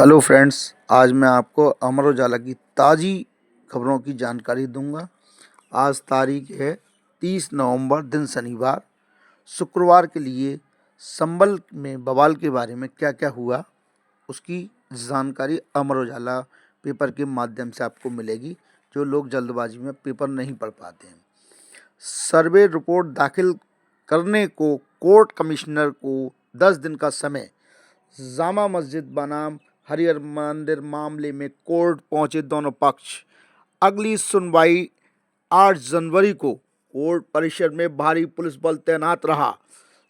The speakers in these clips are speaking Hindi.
हेलो फ्रेंड्स, आज मैं आपको अमर उजाला की ताज़ी खबरों की जानकारी दूंगा। आज तारीख है 30 नवंबर, दिन शनिवार। शुक्रवार के लिए संभल में बवाल के बारे में क्या क्या हुआ, उसकी जानकारी अमर उजाला पेपर के माध्यम से आपको मिलेगी, जो लोग जल्दबाजी में पेपर नहीं पढ़ पाते हैं। सर्वे रिपोर्ट दाखिल करने को कोर्ट कमिश्नर को 10 दिन का समय। जामा मस्जिद बनाम हरिहर मंदिर मामले में कोर्ट पहुंचे दोनों पक्ष। अगली सुनवाई 8 जनवरी को। कोर्ट परिसर में भारी पुलिस बल तैनात रहा।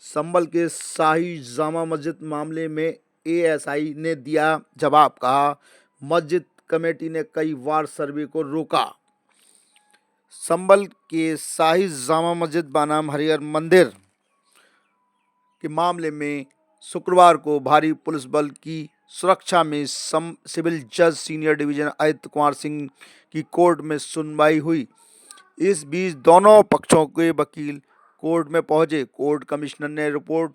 संभल के शाही जामा मस्जिद मामले में एएसआई ने दिया जवाब। कहा, मस्जिद कमेटी ने कई बार सर्वे को रोका। संभल के शाही जामा मस्जिद बनाम हरिहर मंदिर के मामले में शुक्रवार को भारी पुलिस बल की सुरक्षा में सिविल जज सीनियर डिवीजन आदित्य कुमार सिंह की कोर्ट में सुनवाई हुई। इस बीच दोनों पक्षों के वकील कोर्ट में पहुंचे। कोर्ट कमिश्नर ने रिपोर्ट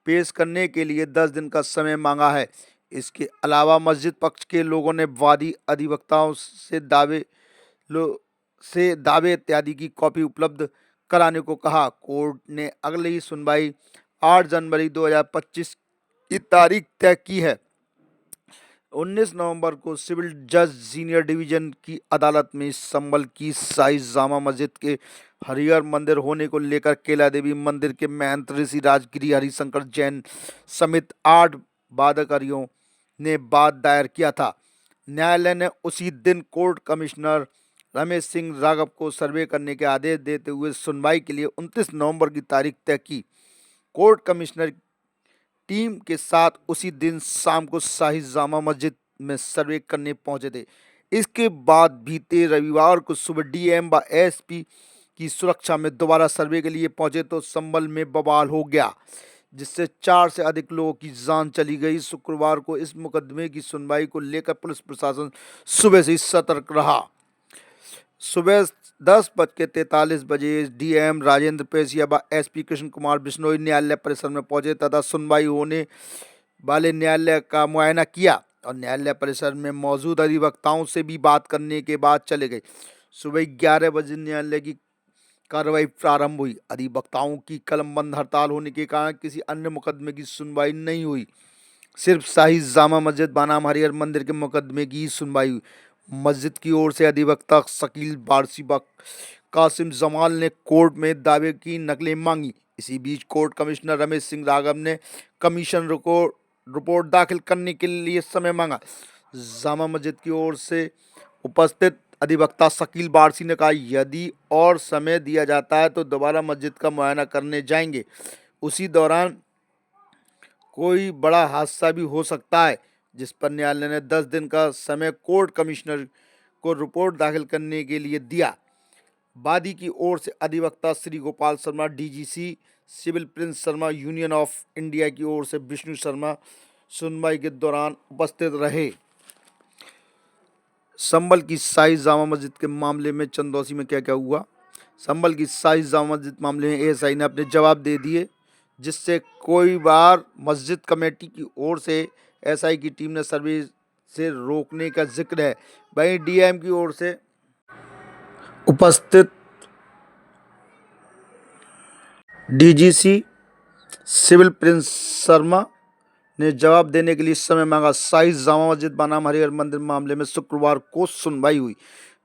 पेश करने के लिए 10 दिन का समय मांगा है। इसके अलावा मस्जिद पक्ष के लोगों ने वादी अधिवक्ताओं से दावे इत्यादि की कॉपी उपलब्ध कराने को कहा। कोर्ट ने अगली सुनवाई 8 जनवरी 2025 की तारीख तय की है। 19 नवंबर को सिविल जज सीनियर डिवीजन की अदालत में संभल की शाही जामा मस्जिद के हरिहर मंदिर होने को लेकर केला देवी मंदिर के महंत ऋषि राजगिरी हरिशंकर जैन समेत 8 वादकारियों ने वाद दायर किया था। न्यायालय ने उसी दिन कोर्ट कमिश्नर रमेश सिंह राघव को सर्वे करने के आदेश देते हुए सुनवाई के लिए 29 नवंबर की तारीख तय की। कोर्ट कमिश्नर टीम के साथ उसी दिन शाम को शाही जामा मस्जिद में सर्वे करने पहुंचे थे। इसके बाद बीते रविवार को सुबह डीएम व एसपी की सुरक्षा में दोबारा सर्वे के लिए पहुंचे तो संभल में बवाल हो गया, जिससे 4 से अधिक लोगों की जान चली गई। शुक्रवार को इस मुकदमे की सुनवाई को लेकर पुलिस प्रशासन सुबह से ही सतर्क रहा। सुबह 10:43 डीएम राजेंद्र पेशिया व एसपी कृष्ण कुमार बिश्नोई न्यायालय परिसर में पहुंचे तथा सुनवाई होने वाले न्यायालय का मुआयना किया और न्यायालय परिसर में मौजूद अधिवक्ताओं से भी बात करने के बाद चले गए। सुबह 11 बजे न्यायालय की कार्रवाई प्रारंभ हुई। अधिवक्ताओं की कलमबंद हड़ताल होने के कारण किसी अन्य मुकदमे की सुनवाई नहीं हुई। सिर्फ शाही जामा मस्जिद बनाम हरिहर मंदिर के मुकदमे की सुनवाई हुई। मस्जिद की ओर से अधिवक्ता शकील बारसी व कासिम जमाल ने कोर्ट में दावे की नकलें मांगी। इसी बीच कोर्ट कमिश्नर रमेश सिंह राघव ने कमीशन को रिपोर्ट दाखिल करने के लिए समय मांगा। जामा मस्जिद की ओर से उपस्थित अधिवक्ता शकील बारसी ने कहा, यदि और समय दिया जाता है तो दोबारा मस्जिद का मुआयना करने जाएंगे। उसी दौरान कोई बड़ा हादसा भी हो सकता है, जिस पर न्यायालय ने 10 दिन का समय कोर्ट कमिश्नर को रिपोर्ट दाखिल करने के लिए दिया। वादी की ओर से अधिवक्ता Shri Gopal Sharma, DGC civil Prince Sharma, union of India की ओर से विष्णु शर्मा सुनवाई के दौरान उपस्थित रहे। संभल की शाही जामा मस्जिद के मामले में चंदौसी में क्या क्या हुआ। संभल की शाही जामा मस्जिद मामले में एएसआई ने अपने जवाब दे दिए, जिससे कोई बार मस्जिद कमेटी की ओर से एसआई की टीम ने सर्वे से रोकने का जिक्र है। वहीं डीएम की ओर से उपस्थित डीजीसी सिविल प्रिंस शर्मा ने जवाब देने के लिए समय मांगा। शाही जामा मस्जिद बनाम हरिहर मंदिर मामले में शुक्रवार को सुनवाई हुई।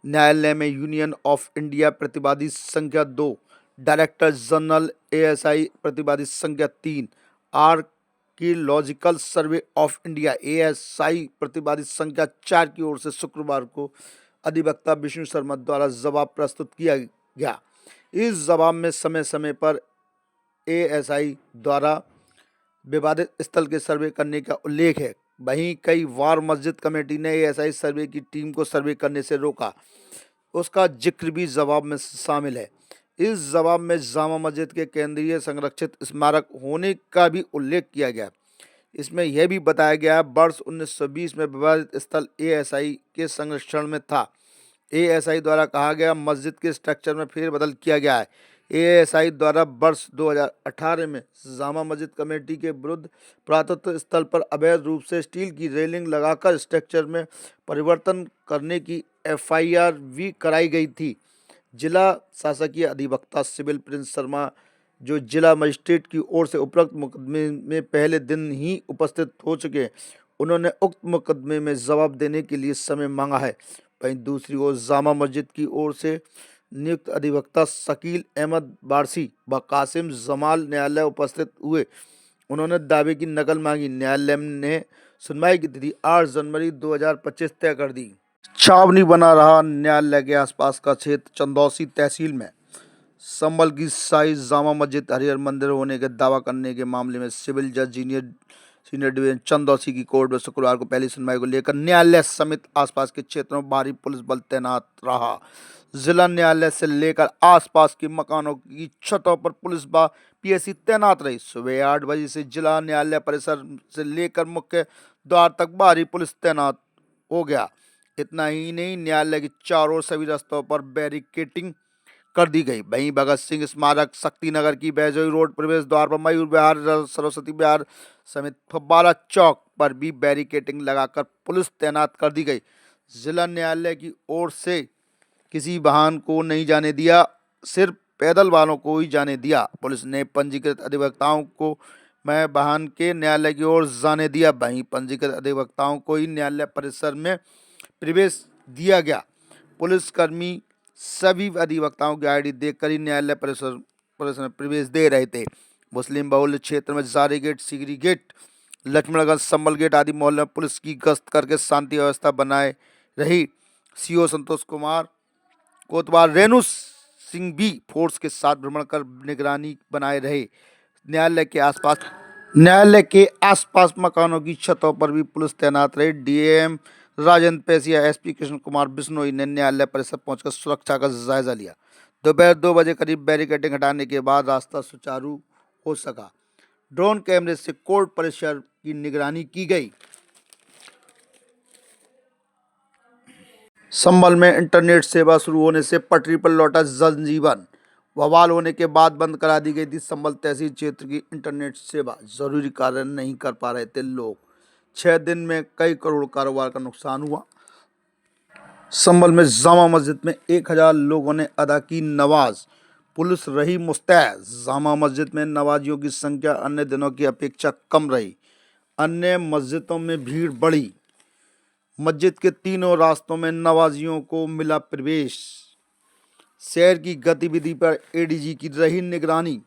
न्यायालय में यूनियन ऑफ इंडिया प्रतिवादी संख्या 2, डायरेक्टर जनरल एएसआई प्रतिवादी संख्या 3, archaeological survey of India ASI प्रतिवादी संख्या 4 की ओर से शुक्रवार को अधिवक्ता विष्णु शर्मा द्वारा जवाब प्रस्तुत किया गया। इस जवाब में समय समय पर एएसआई द्वारा विवादित स्थल के सर्वे करने का उल्लेख है। वहीं कई बार मस्जिद कमेटी ने एएसआई सर्वे की टीम को सर्वे करने से रोका, उसका जिक्र भी जवाब में शामिल है। इस जवाब में जामा मस्जिद के केंद्रीय संरक्षित स्मारक होने का भी उल्लेख किया गया। इसमें यह भी बताया गया, वर्ष 1920 में विवादित स्थल एएसआई के संरक्षण में था। एएसआई द्वारा कहा गया, मस्जिद के स्ट्रक्चर में फेरबदल किया गया है। एएसआई द्वारा वर्ष 2018 में जामा मस्जिद कमेटी के विरुद्ध पुरातत्व स्थल पर अवैध रूप से स्टील की रेलिंग लगाकर स्ट्रक्चर में परिवर्तन करने की एफआईआर भी कराई गई थी। जिला शासकीय अधिवक्ता सिविल प्रिंस शर्मा, जो जिला मजिस्ट्रेट की ओर से उपरोक्त मुकदमे में पहले दिन ही उपस्थित हो चुके हैं, उन्होंने उक्त मुकदमे में जवाब देने के लिए समय मांगा है। वहीं दूसरी ओर जामा मस्जिद की ओर से नियुक्त अधिवक्ता शकील अहमद वारसी व कासिम जमाल न्यायालय उपस्थित हुए। उन्होंने दावे की नकल मांगी। न्यायालय ने सुनवाई की तिथि 8 जनवरी 2025 तय कर दी। छावनी बना रहा न्यायालय के आसपास का क्षेत्र। चंदौसी तहसील में संभल की शाही जामा मस्जिद हरिहर मंदिर होने के दावा करने के मामले में सिविल जज सीनियर डिवीजन चंदौसी की कोर्ट में शुक्रवार को पहली सुनवाई को लेकर न्यायालय समेत आसपास के क्षेत्रों में भारी पुलिस बल तैनात रहा। जिला न्यायालय से लेकर आसपास के मकानों की छतों पर पुलिस व पीएसी तैनात रही। सुबह 8 बजे से जिला न्यायालय परिसर से लेकर मुख्य द्वार तक भारी पुलिस तैनात हो गया। इतना ही नहीं, न्यायालय के चारों ओर सभी रास्तों पर बैरिकेटिंग कर दी गई। वहीं भगत सिंह स्मारक, शक्ति नगर की बैजोई रोड प्रवेश द्वार पर, मयूर विहार, सरस्वती विहार समेत फब्बारा चौक पर भी बैरिकेटिंग लगाकर पुलिस तैनात कर दी गई। जिला न्यायालय की ओर से किसी वाहन को नहीं जाने दिया, सिर्फ पैदल वालों को ही जाने दिया। पुलिस ने पंजीकृत अधिवक्ताओं को मैं वाहन के न्यायालय की ओर जाने दिया। वहीं पंजीकृत अधिवक्ताओं को ही न्यायालय परिसर में प्रवेश दिया गया। पुलिसकर्मी सभी अधिवक्ताओं की आईडी देखकर ही न्यायालय परिसर में प्रवेश दे रहे थे। मुस्लिम बहुल्य क्षेत्र में जारी गेट, सिगरी गेट, लक्ष्मणगंज, संभल गेट आदि मोहल्ले में पुलिस की गश्त करके शांति व्यवस्था बनाए रही। सीओ संतोष कुमार कोतवाल, रेणु सिंह भी फोर्स के साथ भ्रमण कर निगरानी बनाए रहे। न्यायालय के आसपास मकानों की छतों पर भी पुलिस तैनात रही। डीएम राजेंद्र पैसिया, एसपी कृष्ण कुमार बिश्नोई ने न्यायालय परिसर पहुंचकर सुरक्षा का जायजा लिया। दोपहर 2 बजे करीब बैरिकेडिंग हटाने के बाद रास्ता सुचारू हो सका। ड्रोन कैमरे से कोर्ट परिसर की निगरानी की गई। संभल में इंटरनेट सेवा शुरू होने से पटरी पर लौटा जनजीवन। बवाल होने के बाद बंद करा दी गई थी संभल तहसील क्षेत्र की इंटरनेट सेवा। जरूरी कार्य नहीं कर पा रहे थे लोग। 6 दिन में कई करोड़ कारोबार का नुकसान हुआ। संभल में जामा मस्जिद में 1000 लोगों ने अदा की नमाज। पुलिस रही मुस्तैद। जामा मस्जिद में नमाजियों की संख्या अन्य दिनों की अपेक्षा कम रही। अन्य मस्जिदों में भीड़ बढ़ी। मस्जिद के तीनों रास्तों में नमाजियों को मिला प्रवेश। शहर की गतिविधि पर एडीजी की रही निगरानी।